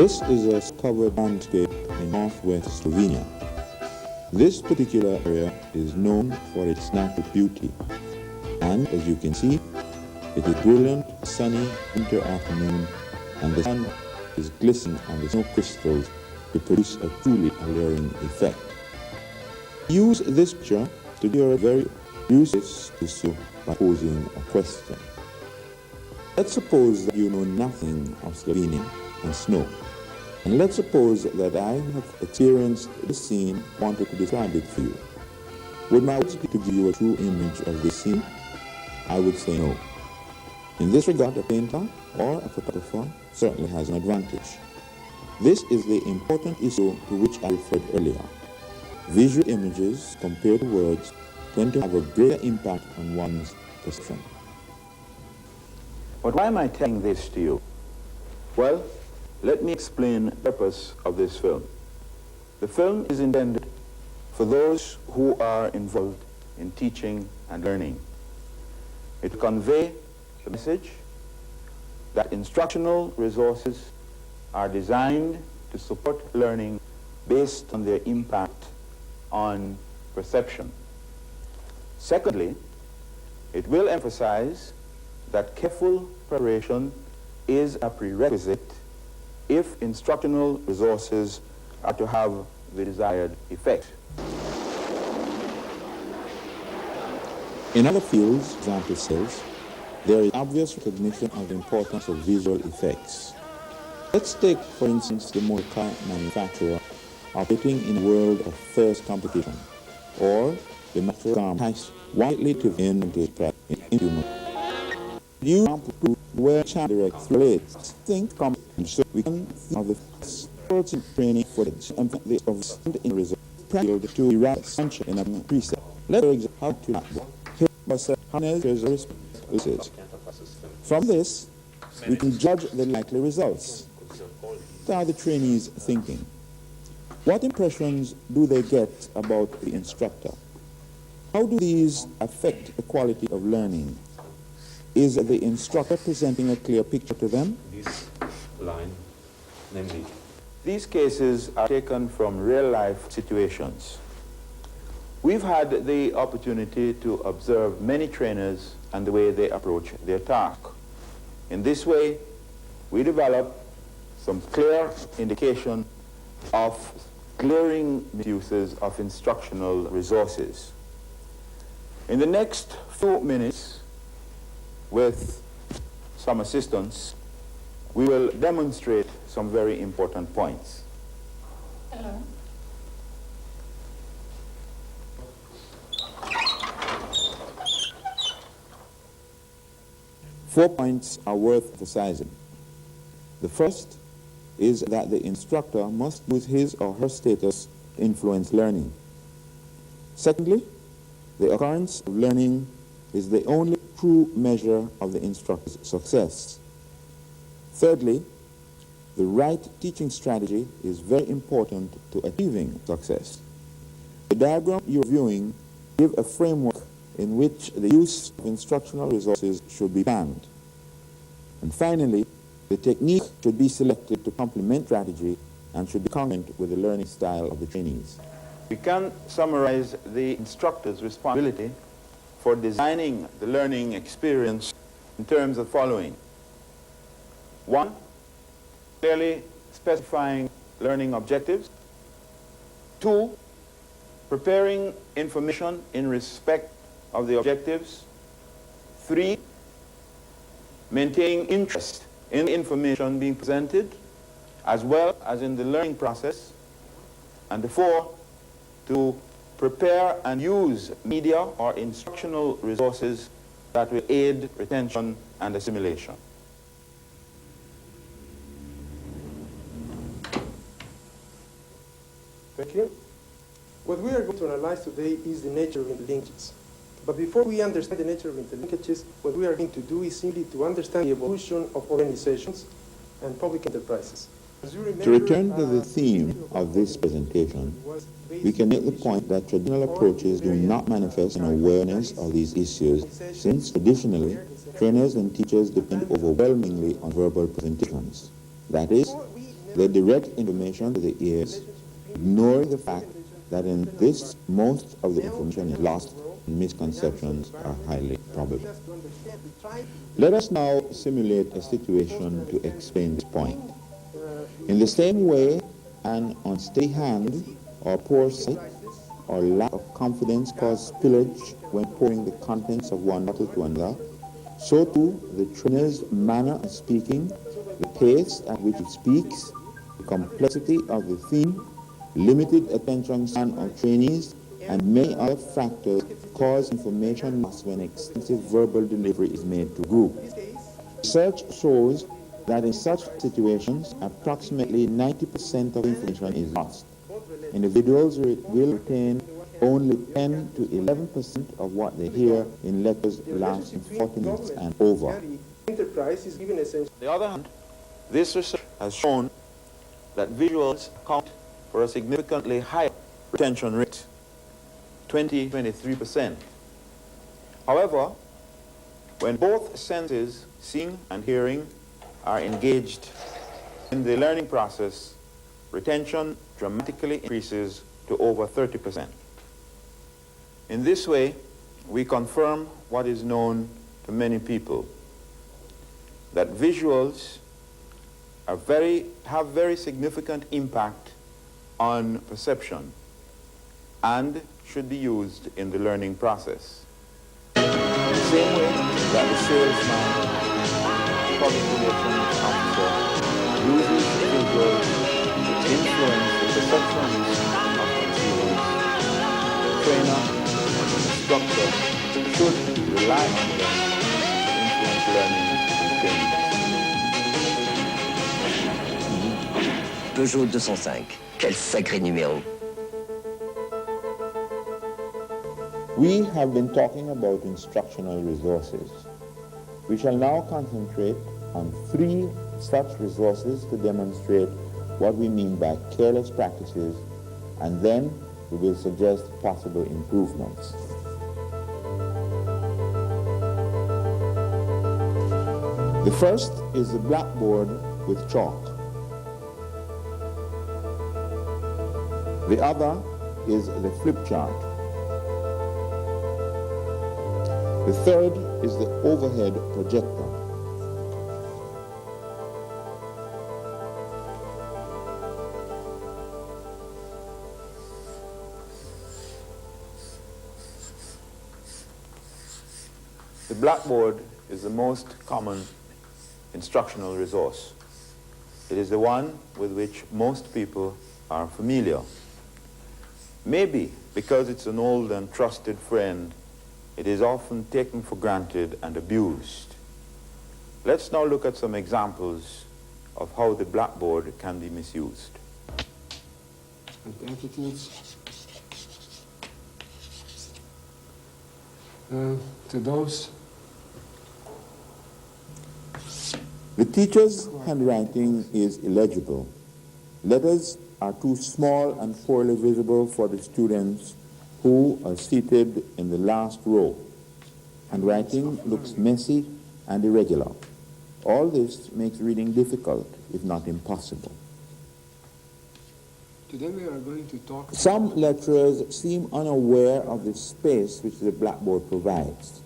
This is a covered landscape in northwest Slovenia. This particular area is known for its natural beauty, and as you can see, it is brilliant, sunny winter afternoon, and the sun is glistening on the snow crystals to produce a truly alluring effect. Use this picture to do a very useless issue by posing a question. Let's suppose that you know nothing of Slovenia and snow. And let's suppose that I have experienced this scene, wanted to describe it for you. Would my words be to give you a true image of this scene? I would say no. In this regard, a painter or a photographer certainly has an advantage. This is the important issue to which I referred earlier. Visual images compared to words tend to have a greater impact on one's perception. But why am I telling this to you? Well, let me explain the purpose of this film. The film is intended for those who are involved in teaching and learning. It will convey the message that instructional resources are designed to support learning based on their impact on perception. Secondly, it will emphasize that careful preparation is a prerequisite if instructional resources are to have the desired effect. In other fields, example says, there is obvious recognition of the importance of visual effects. Let's take, for instance, the motor car manufacturer operating in a world of fierce competition, or the natural garment widely to invented in human. You example where child direct relates think so we can think of the sports and training footage and the of in result practical to eradicate sunshine in a preset. Let's examine how to harness. From this, we can judge the likely results. What are the trainees thinking? What impressions do they get about the instructor? How do these affect the quality of learning? Is the instructor presenting a clear picture to them? This line, namely. These cases are taken from real-life situations. We've had the opportunity to observe many trainers and the way they approach their task. In this way, we develop some clear indication of glaring misuses of instructional resources. In the next few minutes, with some assistance, we will demonstrate some very important points. Hello. Four points are worth emphasizing. The first is that the instructor must use his or her status to influence learning. Secondly, the occurrence of learning is the only true measure of the instructor's success. Thirdly, the right teaching strategy is very important to achieving success. The diagram you're viewing gives a framework in which the use of instructional resources should be planned. And finally, the technique should be selected to complement strategy and should be congruent with the learning style of the trainees. We can summarize the instructor's responsibility for designing the learning experience in terms of following. 1, clearly specifying learning objectives. 2, preparing information in respect of the objectives. 3, maintaining interest in the information being presented, as well as in the learning process. And 4, to prepare and use media or instructional resources that will aid retention and assimilation. Thank you. What we are going to analyze today is the nature of interlinkages. But before we understand the nature of interlinkages, what we are going to do is simply to understand the evolution of organizations and public enterprises. To return to the theme of this presentation, we can make the point that traditional approaches do not manifest an awareness of these issues, since traditionally, trainers and teachers depend overwhelmingly on verbal presentations. That is, the direct information to the ears, ignoring the fact that in this most of the information is lost and misconceptions are highly probable. Let us now simulate a situation to explain this point. In the same way, an unsteady hand or poor sight or lack of confidence cause spillage when pouring the contents of one bottle to another, so too the trainer's manner of speaking, the pace at which he speaks, the complexity of the theme, limited attention span of trainees, and many other factors cause information loss when extensive verbal delivery is made to a group. Research shows that in such situations, approximately 90% of information is lost. Individuals will retain only 10 to 11% of what they hear in lectures lasting 40 minutes and over. Enterprise is given essential. On the other hand, this research has shown that visuals account for a significantly higher retention rate, 23%. However, when both senses, seeing and hearing, are engaged in the learning process, retention dramatically increases to over 30%. In this way, we confirm what is known to many people, that visuals have very significant impact on perception and should be used in the learning process. In the same way that the salesman, public relations officer, uses visuals to influence the perceptions of consumers, the trainer and the instructor should rely on them to influence learning and training. Peugeot 205, quel sacré numéro. We have been talking about instructional resources. We shall now concentrate on 3 such resources to demonstrate what we mean by careless practices, and then we will suggest possible improvements. The first is the blackboard with chalk. The other is the flip chart. The third is the overhead projector. The blackboard is the most common instructional resource. It is the one with which most people are familiar. Maybe because it's an old and trusted friend, it is often taken for granted and abused. Let's now look at some examples of how the blackboard can be misused. Entities to those. The teacher's handwriting is illegible. Letters are too small and poorly visible for the students who are seated in the last row. Handwriting looks messy and irregular. All this makes reading difficult, if not impossible. Today we are going to talk. Some lecturers seem unaware of the space which the blackboard provides,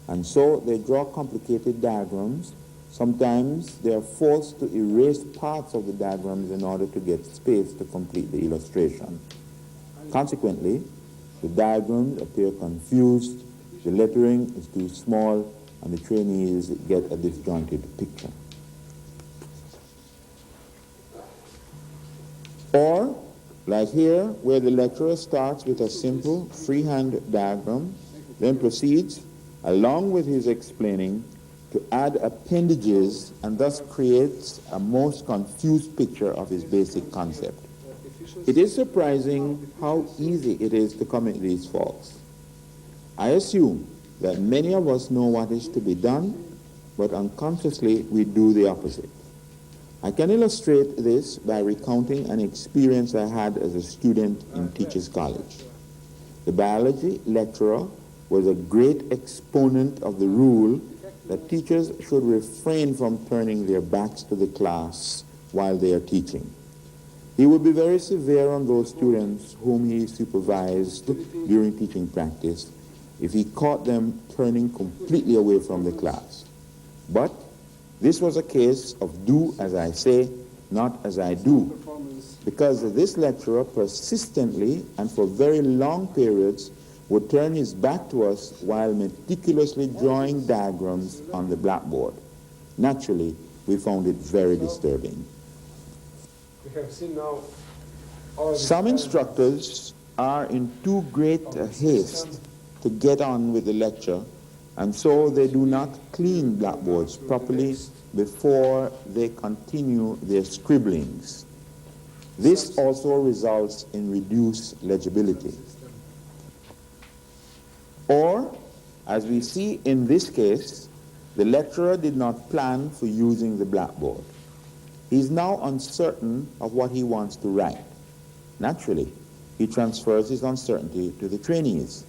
and so they draw complicated diagrams. Sometimes they are forced to erase parts of the diagrams in order to get space to complete the illustration. Consequently, the diagrams appear confused, the lettering is too small, and the trainees get a disjointed picture. Or, like here, where the lecturer starts with a simple freehand diagram, then proceeds, along with his explaining, to add appendages and thus creates a most confused picture of his basic concept. It is surprising how easy it is to commit these faults. I assume that many of us know what is to be done, but unconsciously we do the opposite. I can illustrate this by recounting an experience I had as a student in Teachers College. The biology lecturer was a great exponent of the rule that teachers should refrain from turning their backs to the class while they are teaching. He would be very severe on those students whom he supervised during teaching practice if he caught them turning completely away from the class. But this was a case of do as I say, not as I do, because this lecturer persistently and for very long periods would turn his back to us while meticulously drawing diagrams on the blackboard. Naturally, we found it very disturbing. We have seen now all Some instructors are in too great a haste to get on with the lecture, and so they do not clean blackboards properly before they continue their scribblings. This also results in reduced legibility. Or, as we see in this case, the lecturer did not plan for using the blackboard. He is now uncertain of what he wants to write. Naturally, he transfers his uncertainty to the trainees.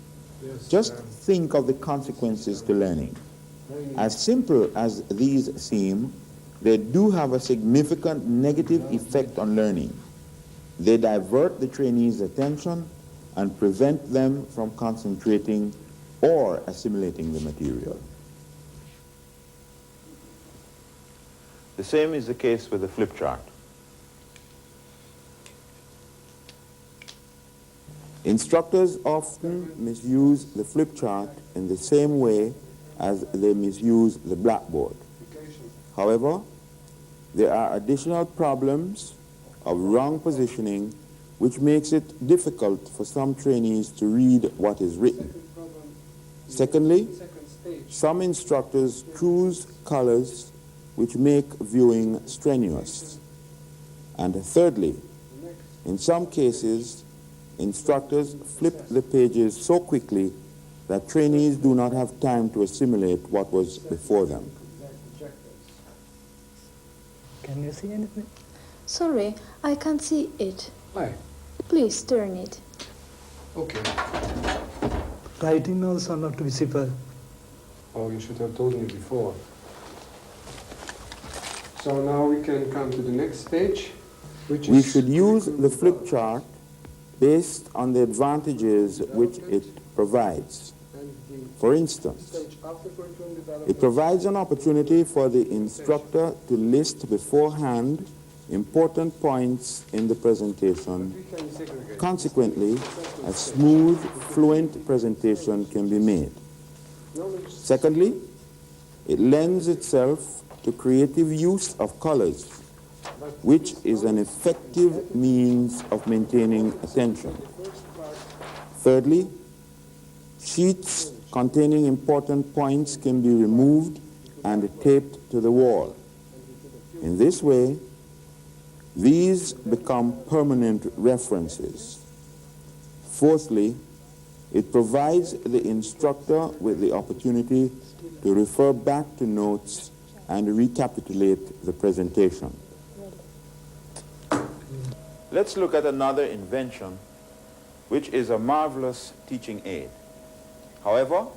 Just think of the consequences to learning. As simple as these seem, they do have a significant negative effect on learning. They divert the trainees' attention and prevent them from concentrating or assimilating the material. The same is the case with the flip chart. Instructors often misuse the flip chart in the same way as they misuse the blackboard. However, there are additional problems of wrong positioning which makes it difficult for some trainees to read what is written. Secondly, some instructors choose colors which make viewing strenuous. And thirdly, in some cases, instructors flip the pages so quickly that trainees do not have time to assimilate what was before them. Can you see anything? Sorry, I can't see it. Why? Please turn it. Okay. Writing also not visible. Oh, you should have told me before. So now we can come to the next stage, which We is... should use the flip chart based on the advantages which it provides. For instance, it provides an opportunity for the instructor to list beforehand important points in the presentation. Consequently, a smooth, fluent presentation can be made. Secondly, it lends itself to creative use of colors, which is an effective means of maintaining attention. Thirdly, sheets containing important points can be removed and taped to the wall. In this way, these become permanent references. Fourthly, it provides the instructor with the opportunity to refer back to notes and recapitulate the presentation. Let's look at another invention, which is a marvelous teaching aid. However,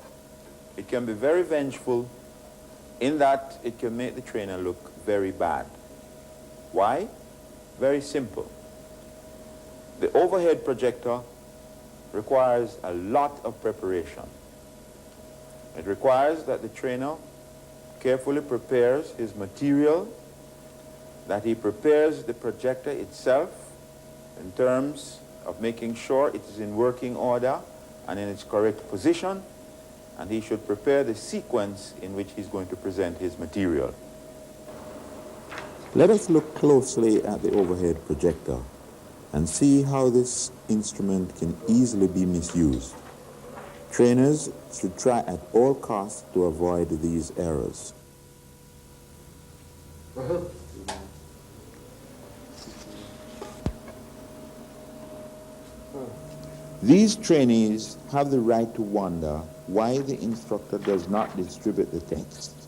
it can be very vengeful in that it can make the trainer look very bad. Why? Very simple. The overhead projector requires a lot of preparation. It requires that the trainer carefully prepares his material, that he prepares the projector itself in terms of making sure it is in working order and in its correct position, and he should prepare the sequence in which he's going to present his material. Let us look closely at the overhead projector and see how this instrument can easily be misused. Trainers should try at all costs to avoid these errors. These trainees have the right to wonder why the instructor does not distribute the text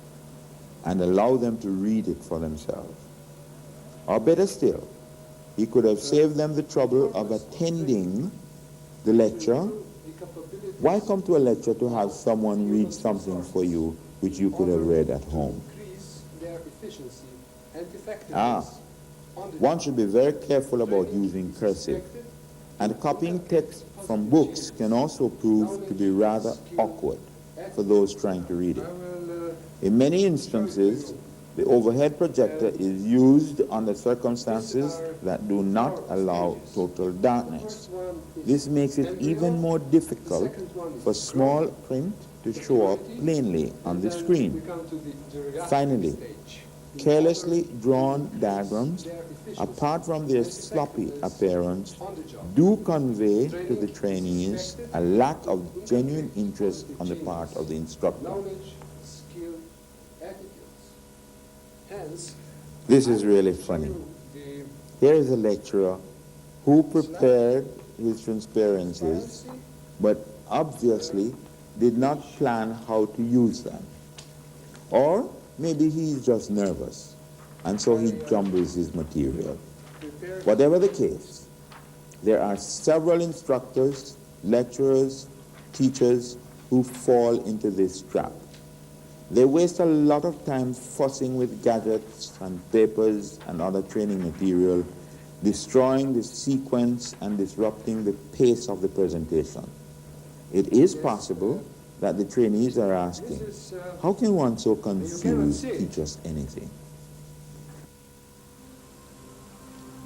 and allow them to read it for themselves. Or better still, he could have saved them the trouble of attending the lecture. Why come to a lecture to have someone read something for you which you could have read at home? one should be very careful about using cursive. And copying text from books can also prove to be rather awkward for those trying to read it. In many instances, the overhead projector is used under circumstances that do not allow total darkness. This makes it even more difficult for small print to show up plainly on the screen. Finally, carelessly drawn diagrams, apart from their sloppy appearance, do convey to the trainees a lack of genuine interest on the part of the instructor. This is really funny. Here is a lecturer who prepared his transparencies, but obviously did not plan how to use them. Or maybe he's just nervous, and so he jumbles his material. Whatever the case, there are several instructors, lecturers, teachers who fall into this trap. They waste a lot of time fussing with gadgets and papers and other training material, destroying the sequence and disrupting the pace of the presentation. It is possible that the trainees are asking, how can one so confused teach us anything?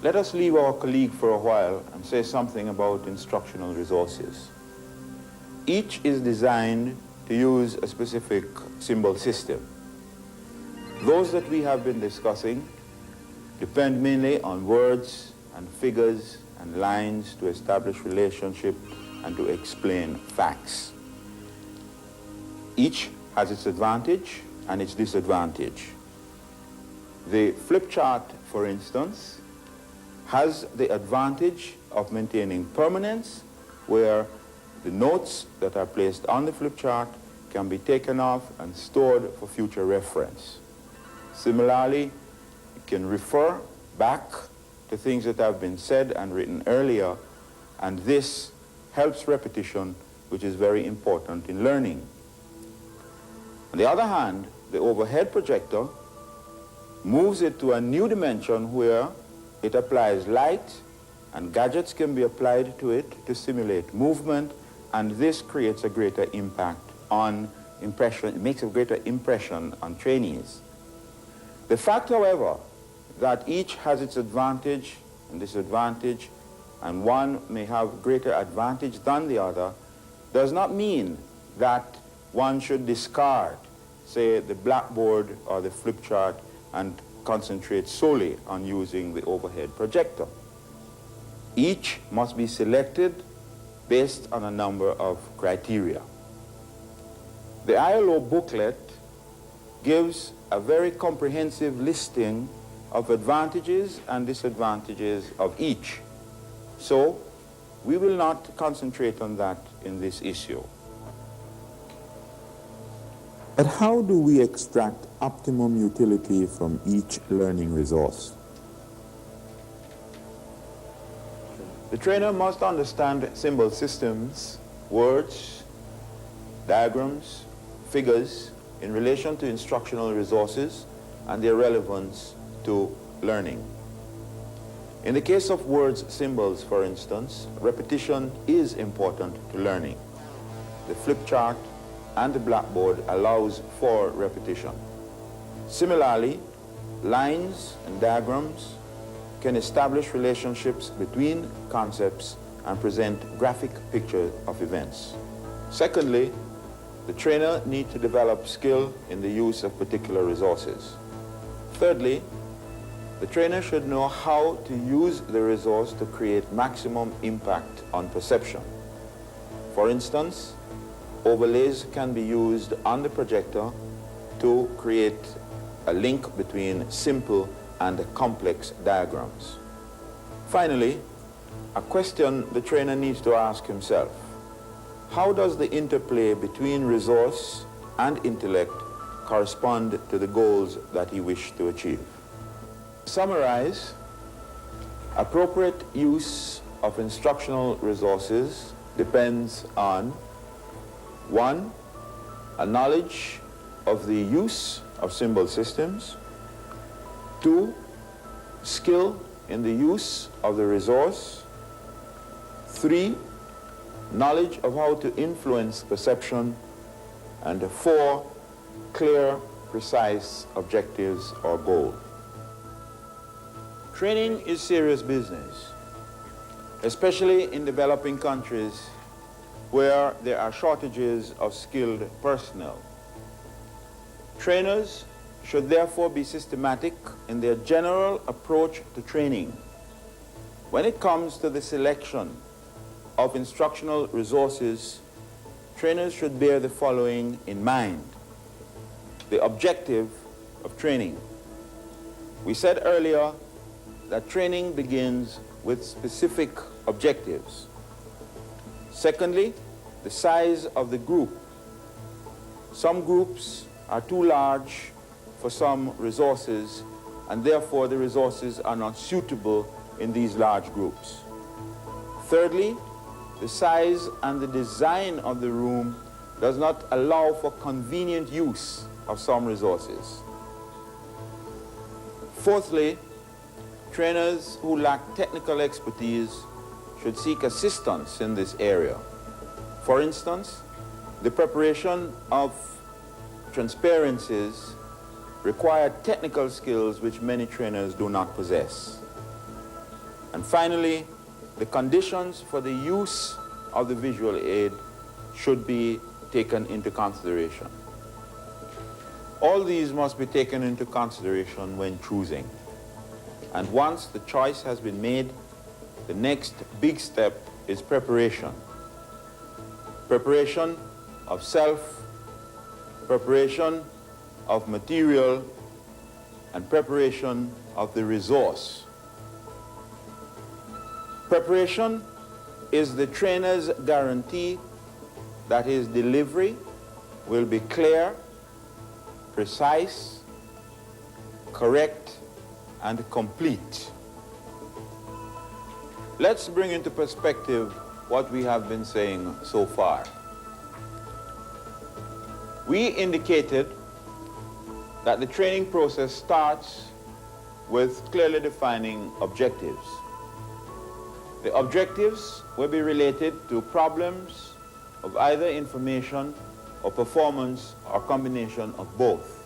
Let us leave our colleague for a while and say something about instructional resources. Each is designed to use a specific symbol system. Those that we have been discussing depend mainly on words and figures and lines to establish relationship and to explain facts. Each has its advantage and its disadvantage. The flip chart, for instance, has the advantage of maintaining permanence, where the notes that are placed on the flip chart can be taken off and stored for future reference. Similarly, you can refer back to things that have been said and written earlier, and this helps repetition, which is very important in learning. On the other hand, the overhead projector moves it to a new dimension where it applies light, and gadgets can be applied to it to simulate movement, and this creates a greater impact on impression, it makes a greater impression on trainees. The fact, however, that each has its advantage and disadvantage, and one may have greater advantage than the other, does not mean that one should discard, say, the blackboard or the flip chart and concentrate solely on using the overhead projector. Each must be selected based on a number of criteria. The ILO booklet gives a very comprehensive listing of advantages and disadvantages of each. So we will not concentrate on that in this issue. But how do we extract optimum utility from each learning resource? The trainer must understand symbol systems, words, diagrams, figures in relation to instructional resources and their relevance to learning. In the case of words, symbols, for instance, repetition is important to learning. The flip chart and the blackboard allows for repetition. Similarly, lines and diagrams can establish relationships between concepts and present graphic pictures of events. Secondly, the trainer needs to develop skill in the use of particular resources. Thirdly, the trainer should know how to use the resource to create maximum impact on perception. For instance, overlays can be used on the projector to create a link between simple and complex diagrams. Finally, a question the trainer needs to ask himself: how does the interplay between resource and intellect correspond to the goals that he wished to achieve? To summarize, appropriate use of instructional resources depends on 1, a knowledge of the use of symbol systems. 2, skill in the use of the resource. 3, knowledge of how to influence perception. And 4, clear, precise objectives or goals. Training is serious business, especially in developing countries where there are shortages of skilled personnel. Trainers should therefore be systematic in their general approach to training. When it comes to the selection of instructional resources, trainers should bear the following in mind. The objective of training. We said earlier that training begins with specific objectives. Secondly, the size of the group. Some groups are too large for some resources, and therefore the resources are not suitable in these large groups. Thirdly, the size and the design of the room does not allow for convenient use of some resources. Fourthly, trainers who lack technical expertise should seek assistance in this area. For instance, the preparation of transparencies require technical skills which many trainers do not possess. And finally, the conditions for the use of the visual aid should be taken into consideration. All these must be taken into consideration when choosing. And once the choice has been made, the next big step is preparation. Preparation of self, preparation of material, and preparation of the resource. Preparation is the trainer's guarantee that his delivery will be clear, precise, correct, and complete. Let's bring into perspective what we have been saying so far. We indicated that the training process starts with clearly defining objectives. The objectives will be related to problems of either information or performance or combination of both.